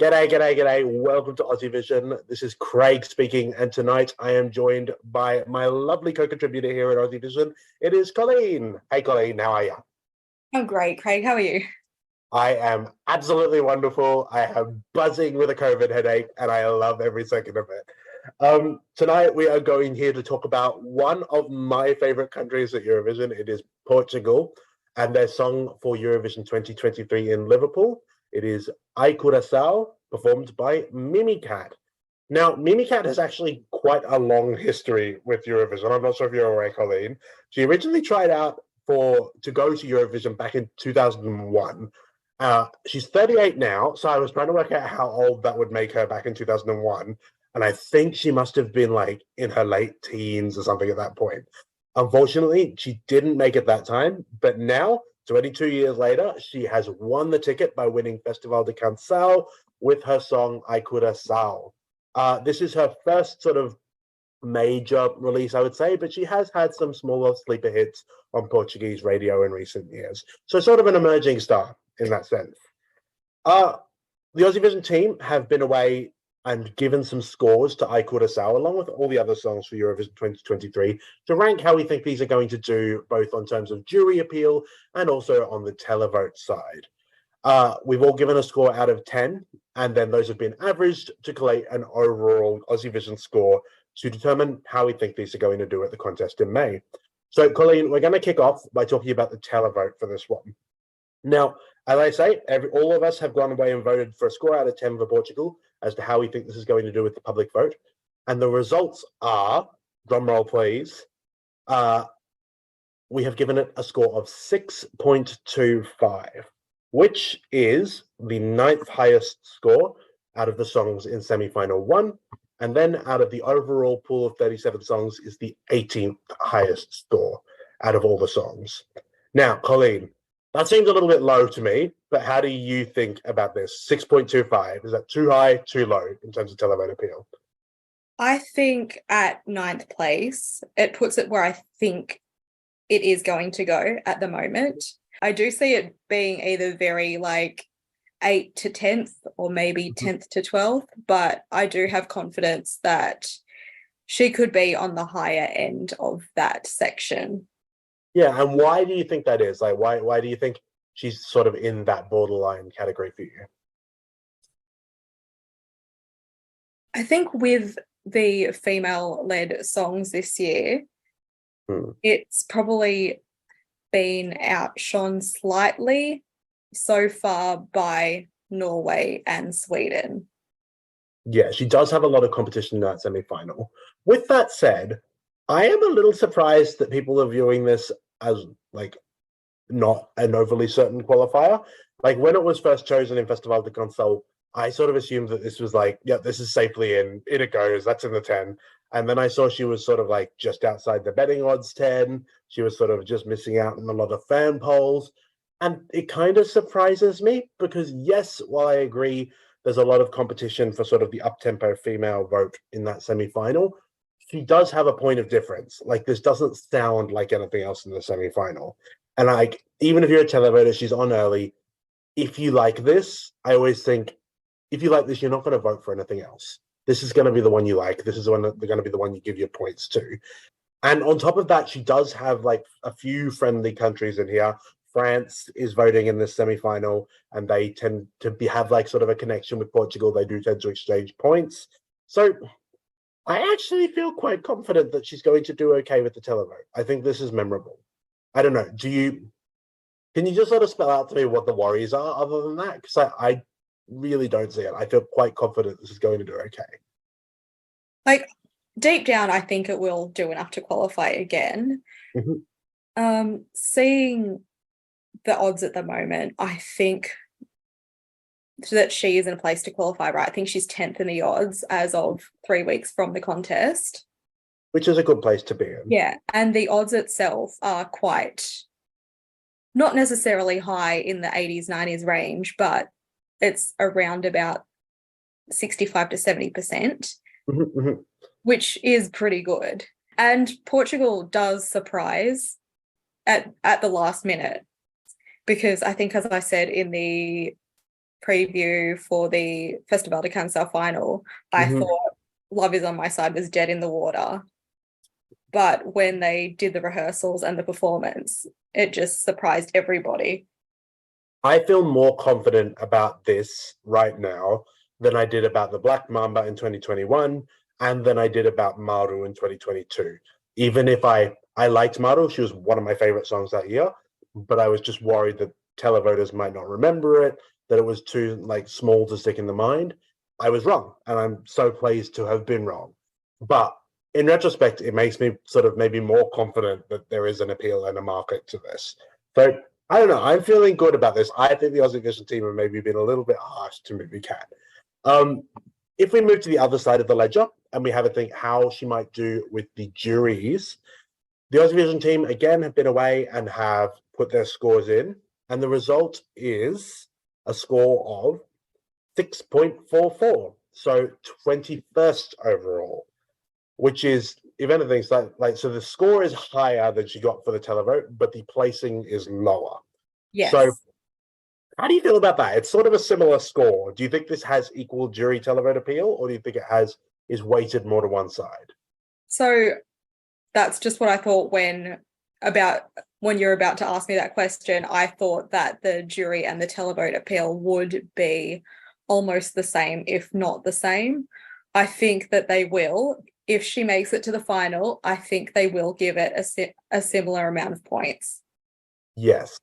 G'day. Welcome to Aussievision. This is Craig speaking, and tonight I am joined by my lovely co-contributor here at Aussievision. It is Colleen. Hey, Colleen, how are you? I'm great, Craig. How are you? I am absolutely wonderful. I am buzzing with a COVID headache, and I love every second of it. Tonight we are going here to talk about one of my favorite countries at Eurovision. It is Portugal, and their song for Eurovision 2023 in Liverpool. It is Coração, performed by Mimicat. Now, Mimicat has actually quite a long history with Eurovision. I'm not sure if you're aware, Colleen. She originally tried out to go to Eurovision back in 2001. She's 38 now, so I was trying to work out how old that would make her back in 2001. And I think she must have been like in her late teens or something at that point. Unfortunately, she didn't make it that time, but now, 22 years later, she has won the ticket by winning Festival de Canção with her song Coração. This is her first sort of major release, I would say, but she has had some smaller sleeper hits on Portuguese radio in recent years. So sort of an emerging star in that sense. The Aussievision team have been away and given some scores to Coração, along with all the other songs for Eurovision 2023, to rank how we think these are going to do, both on terms of jury appeal and also on the televote side. We've all given a score out of 10, and then those have been averaged to collate an overall Aussievision score to determine how we think these are going to do at the contest in May. So, Colleen, we're going to kick off by talking about the televote for this one. Now, as I say, all of us have gone away and voted for a score out of 10 for Portugal as to how we think this is going to do with the public vote. And the results are, drumroll please, we have given it a score of 6.25, which is the 9th highest score out of the songs in semi-final 1. And then out of the overall pool of 37 songs is the 18th highest score out of all the songs. Now, Colleen, that seems a little bit low to me, but how do you think about this? 6.25, is that too high, too low in terms of televote appeal? I think at 9th place, it puts it where I think it is going to go at the moment. I do see it being either very like 8th to 10th or maybe 10th to 12th, but I do have confidence that she could be on the higher end of that section. Yeah, and why do you think that is? Like, why do you think she's sort of in that borderline category for you? I think with the female-led songs this year, it's probably been outshone slightly so far by Norway and Sweden. Yeah, she does have a lot of competition in that semi-final. With that said, I am a little surprised that people are viewing this as like not an overly certain qualifier. Like when it was first chosen in Festival de Canção, I sort of assumed that this was like, yeah, this is safely in it goes, that's in the 10. And then I saw she was sort of like just outside the betting odds 10. She was sort of just missing out on a lot of fan polls. And it kind of surprises me because yes, while I agree there's a lot of competition for sort of the up-tempo female vote in that semi-final, she does have a point of difference. Like this doesn't sound like anything else in the semi-final. And like, even if you're a televoter, she's on early. If you like this, I always think, if you like this, you're not going to vote for anything else. This is going to be the one you like. This is going to be the one you give your points to. And on top of that, she does have like a few friendly countries in here. France is voting in this semi-final, and they tend to have like sort of a connection with Portugal. They do tend to exchange points. So I actually feel quite confident that she's going to do okay with the televote. I think this is memorable. I don't know. Can you just sort of spell out to me what the worries are other than that? Because I really don't see it. I feel quite confident this is going to do okay. Like deep down, I think it will do enough to qualify again. Seeing the odds at the moment, I think that she is in a place to qualify, right? I think she's 10th in the odds as of 3 weeks from the contest. Which is a good place to be in. Yeah, and the odds itself are quite, not necessarily high in the 80s, 90s range, but it's around about 65 to 70%, which is pretty good. And Portugal does surprise at the last minute, because I think, as I said in the preview for the Festival de Cancer final, I thought Love Is On My Side was dead in the water. But when they did the rehearsals and the performance, it just surprised everybody. I feel more confident about this right now than I did about the Black Mamba in 2021 and than I did about Maru in 2022. Even if I liked Maru, she was one of my favorite songs that year, but I was just worried that televoters might not remember it, that it was too like small to stick in the mind. I was wrong, and I'm so pleased to have been wrong. But in retrospect, it makes me sort of maybe more confident that there is an appeal and a market to this. So I don't know. I'm feeling good about this. I think the Aussievision team have maybe been a little bit harsh to Mimicat. If we move to the other side of the ledger and we have a think how she might do with the juries, the Aussievision team again have been away and have put their scores in, and the result is a score of 6.44, so 21st overall, which is, if anything, it's like so the score is higher than she got for the televote, but the placing is lower. Yes. So how do you feel about that? It's sort of a similar score. Do you think this has equal jury televote appeal, or do you think it is weighted more to one side? So that's just what I thought when you're about to ask me that question. I thought that the jury and the televote appeal would be almost the same, if not the same. I think that they will. If she makes it to the final, I think they will give it a similar amount of points. Yes.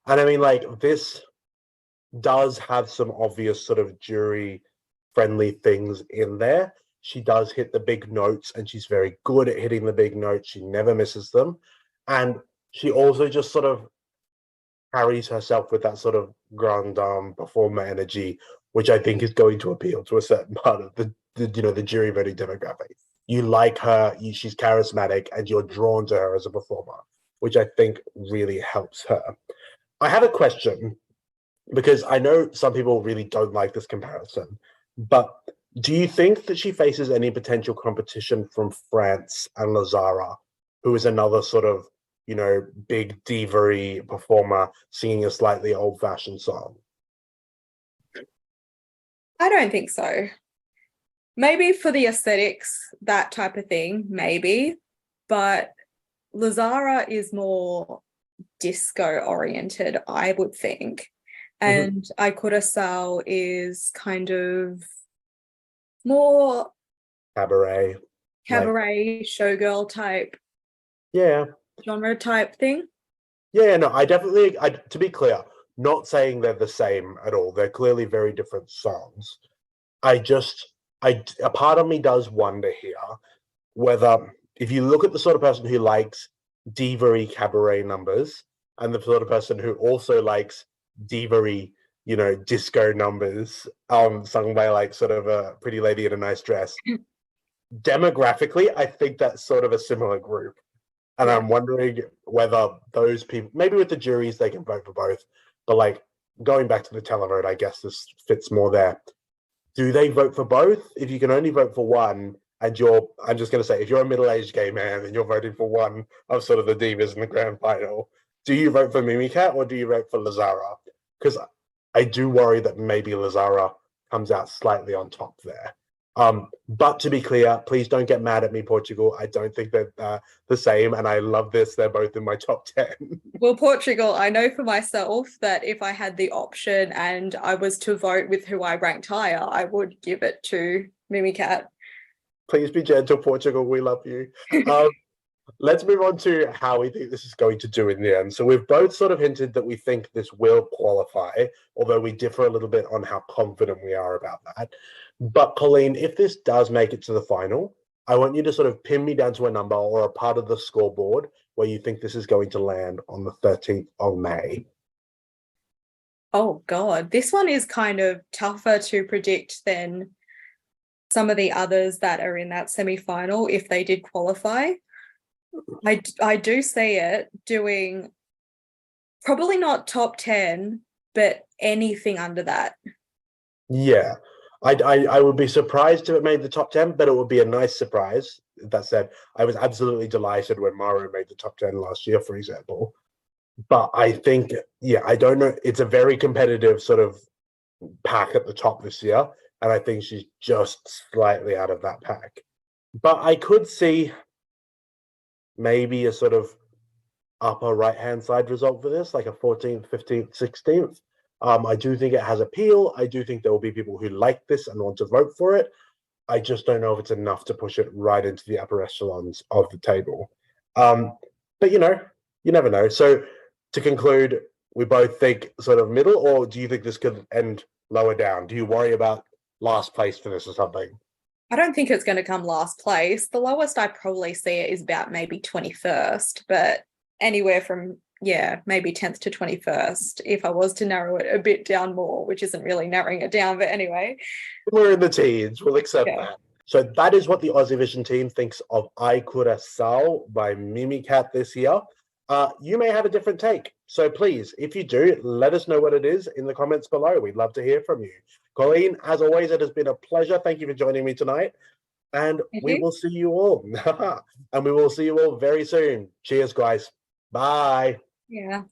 And I mean, like, this does have some obvious sort of jury-friendly things in there. She does hit the big notes, and she's very good at hitting the big notes. She never misses them. And she also just sort of carries herself with that sort of grande dame performer energy, which I think is going to appeal to a certain part of the jury voting demographic. You like her, she's charismatic, and you're drawn to her as a performer, which I think really helps her. I have a question, because I know some people really don't like this comparison, but do you think that she faces any potential competition from France and Lazara, who is another sort of, big diva-y performer singing a slightly old-fashioned song? I don't think so. Maybe for the aesthetics, that type of thing, maybe. But Lazara is more disco-oriented, I would think. And coração is kind of more Cabaret, showgirl type, genre type thing. Yeah, no, to be clear, not saying they're the same at all. They're clearly very different songs. A part of me does wonder here whether, if you look at the sort of person who likes diva-y cabaret numbers and the sort of person who also likes diva-y, disco numbers, sung by like sort of a pretty lady in a nice dress, demographically, I think that's sort of a similar group. And I'm wondering whether those people, maybe with the juries, they can vote for both. But like going back to the televote, I guess this fits more there. Do they vote for both? If you can only vote for one, and I'm just going to say, if you're a middle-aged gay man and you're voting for one of sort of the divas in the grand final, do you vote for Mimicat or do you vote for Lazara? Because I do worry that maybe Lazara comes out slightly on top there. But to be clear, please don't get mad at me, Portugal. I don't think they're the same, and I love this. They're both in my top 10. Well, Portugal, I know for myself that if I had the option and I was to vote with who I ranked higher, I would give it to Mimicat. Please be gentle, Portugal. We love you. Let's move on to how we think this is going to do in the end. So we've both sort of hinted that we think this will qualify, although we differ a little bit on how confident we are about that. But Colleen, if this does make it to the final, I want you to sort of pin me down to a number or a part of the scoreboard where you think this is going to land on the 13th of May. Oh, God. This one is kind of tougher to predict than some of the others that are in that semi-final if they did qualify. I do see it doing probably not top 10, but anything under that. Yeah, I would be surprised if it made the top 10, but it would be a nice surprise. That said, I was absolutely delighted when Maru made the top 10 last year, for example. But I think, yeah, I don't know. It's a very competitive sort of pack at the top this year. And I think she's just slightly out of that pack. But I could see maybe a sort of upper right hand side result for this, like a 14th, 15th, 16th. I do think it has appeal. I do think there will be people who like this and want to vote for it. I just don't know if it's enough to push it right into the upper echelons of the table. But you never know. So to conclude, we both think sort of middle, or do you think this could end lower down? Do you worry about last place for this or something? I don't think it's going to come last place. The lowest I probably see it is about maybe 21st, but anywhere from, yeah, maybe 10th to 21st, if I was to narrow it a bit down more, which isn't really narrowing it down, but anyway. We're in the teens, we'll accept that. So that is what the Aussievision team thinks of I Coração by Mimicat this year. You may have a different take. So please, if you do, let us know what it is in the comments below. We'd love to hear from you. Colleen, as always, it has been a pleasure. Thank you for joining me tonight. And we will see you all. And we will see you all very soon. Cheers, guys. Bye. Yeah.